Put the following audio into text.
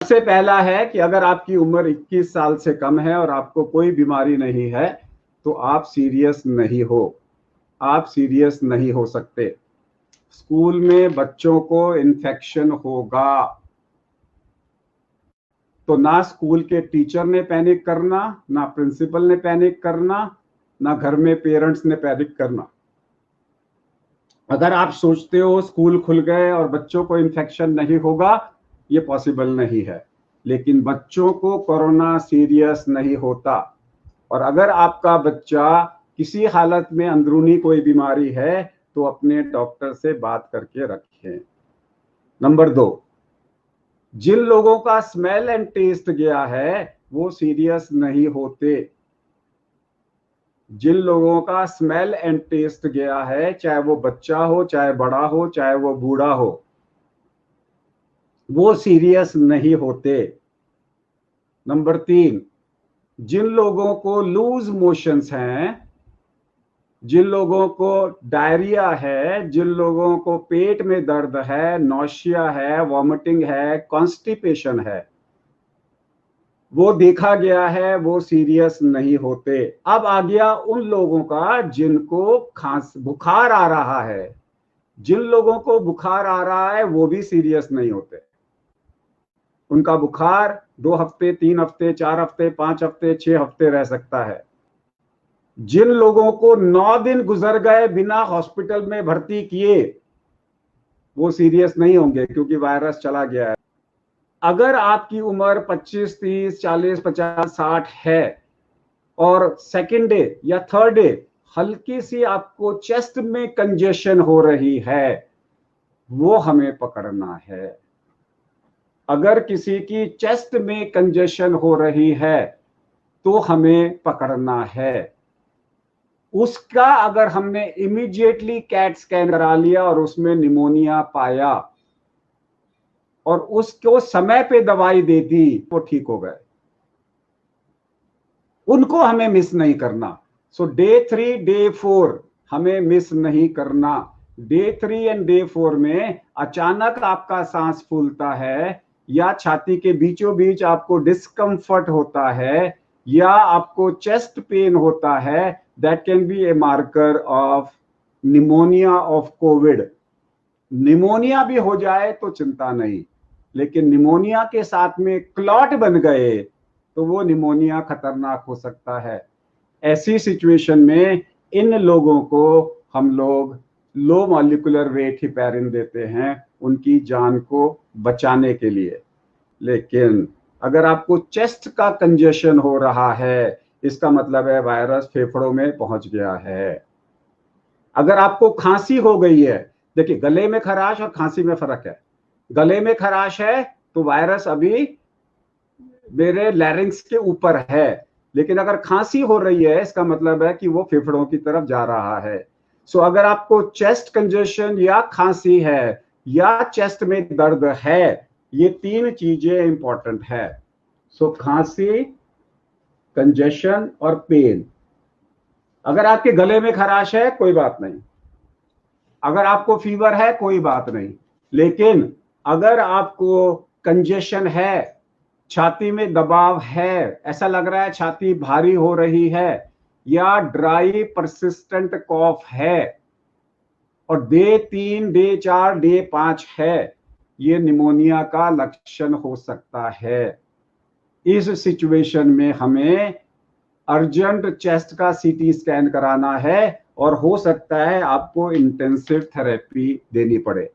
सबसे पहला है कि अगर आपकी उम्र 21 साल से कम है और आपको कोई बीमारी नहीं है तो आप सीरियस नहीं हो, आप सीरियस नहीं हो सकते। स्कूल में बच्चों को इन्फेक्शन होगा तो ना स्कूल के टीचर ने पैनिक करना, ना प्रिंसिपल ने पैनिक करना, ना घर में पेरेंट्स ने पैनिक करना। अगर आप सोचते हो स्कूल खुल गए और बच्चों को इन्फेक्शन नहीं होगा, ये पॉसिबल नहीं है। लेकिन बच्चों को कोरोना सीरियस नहीं होता। और अगर आपका बच्चा किसी हालत में अंदरूनी कोई बीमारी है तो अपने डॉक्टर से बात करके रखें। नंबर 2, जिन लोगों का स्मेल एंड टेस्ट गया है वो सीरियस नहीं होते। जिन लोगों का स्मेल एंड टेस्ट गया है, चाहे वो बच्चा हो, चाहे बड़ा हो, चाहे वो बूढ़ा हो, वो सीरियस नहीं होते। नंबर 3, जिन लोगों को लूज मोशंस हैं, जिन लोगों को डायरिया है, जिन लोगों को पेट में दर्द है, नौशिया है, वॉमिटिंग है, कॉन्स्टिपेशन है, वो देखा गया है वो सीरियस नहीं होते। अब आ गया उन लोगों का जिनको बुखार आ रहा है। जिन लोगों को बुखार आ रहा है वो भी सीरियस नहीं होते। उनका बुखार 2 हफ्ते, 3 हफ्ते, 4 हफ्ते, 5 हफ्ते, 6 हफ्ते रह सकता है। जिन लोगों को 9 दिन गुजर गए बिना हॉस्पिटल में भर्ती किए, वो सीरियस नहीं होंगे क्योंकि वायरस चला गया है। अगर आपकी उम्र 25, 30, 40, 50, 60 है और सेकेंड डे या थर्ड डे हल्की सी आपको चेस्ट में कंजेशन हो रही है, वो हमें पकड़ना है। अगर किसी की चेस्ट में कंजेशन हो रही है तो हमें पकड़ना है। उसका अगर हमने इमीडिएटली कैट स्कैन करा लिया और उसमें निमोनिया पाया और उसको समय पे दवाई दे दी, वो ठीक हो गए। उनको हमें मिस नहीं करना। सो डे 3, डे 4 हमें मिस नहीं करना। डे 3 एंड डे 4 में अचानक आपका सांस फूलता है या छाती के बीचों बीच आपको डिस्कम्फर्ट होता है या आपको चेस्ट पेन होता है, that can be A marker of pneumonia of Covid. Pneumonia भी हो जाए तो चिंता नहीं, लेकिन निमोनिया के साथ में क्लॉट बन गए तो वो निमोनिया खतरनाक हो सकता है। ऐसी सिचुएशन में इन लोगों को हम लोग लो मॉलिक्यूलर वेट हेपेरिन देते हैं उनकी जान को बचाने के लिए। लेकिन अगर आपको चेस्ट का कंजेशन हो रहा है, इसका मतलब है वायरस फेफड़ों में पहुंच गया है। अगर आपको खांसी हो गई है, देखिए गले में खराश और खांसी में फर्क है। गले में खराश है तो वायरस अभी मेरे लैरिंक्स के ऊपर है, लेकिन अगर खांसी हो रही है इसका मतलब है कि वो फेफड़ों की तरफ जा रहा है। सो अगर आपको चेस्ट कंजेशन या खांसी है या चेस्ट में दर्द है, ये 3 चीजें इंपॉर्टेंट है। सो खांसी, कंजेशन और पेन। अगर आपके गले में खराश है कोई बात नहीं, अगर आपको फीवर है कोई बात नहीं, लेकिन अगर आपको कंजेशन है, छाती में दबाव है, ऐसा लग रहा है छाती भारी हो रही है, या ड्राई परसिस्टेंट कॉफ है और डे 3, डे 4, डे 5 है, ये निमोनिया का लक्षण हो सकता है। इस सिचुएशन में हमें अर्जेंट चेस्ट का सीटी स्कैन कराना है और हो सकता है आपको इंटेंसिव थेरेपी देनी पड़े।